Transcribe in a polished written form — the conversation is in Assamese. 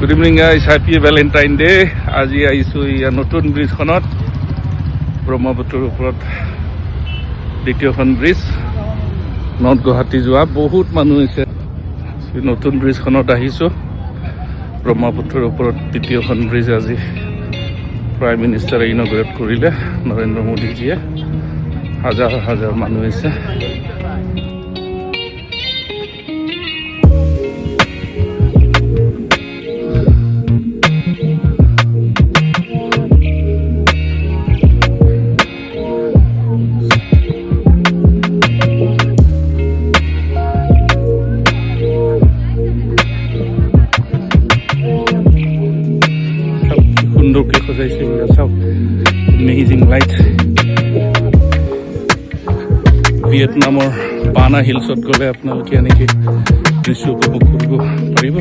Good evening guys, happy Valentine Day. আজি আহিছো ইয়া নতুন ব্ৰিজখনত ব্ৰহ্মপুত্ৰৰ ওপৰত দ্বিতীয়খন ব্ৰিজ নৰ্থ গুৱাহাটী যোৱা বহুত মানুহ হৈছে নতুন ব্ৰিজখনত আহিছো ব্ৰহ্মপুত্ৰৰ ওপৰত দ্বিতীয়খন ব্ৰিজ আজি প্ৰাইম মিনিষ্টাৰে ইনগ্ৰেট কৰিলে নৰেন্দ্ৰ মোদীজীয়ে হাজাৰ হাজাৰ মানুহ হৈছে সুন্দৰকৈ সজাইছে চাওক এমেজিং লাইট ভিয়েটনামৰ বানা হিলছত গ'লে আপোনালোকে এনেকৈ দৃশ্য উপভোগ কৰিব পাৰিব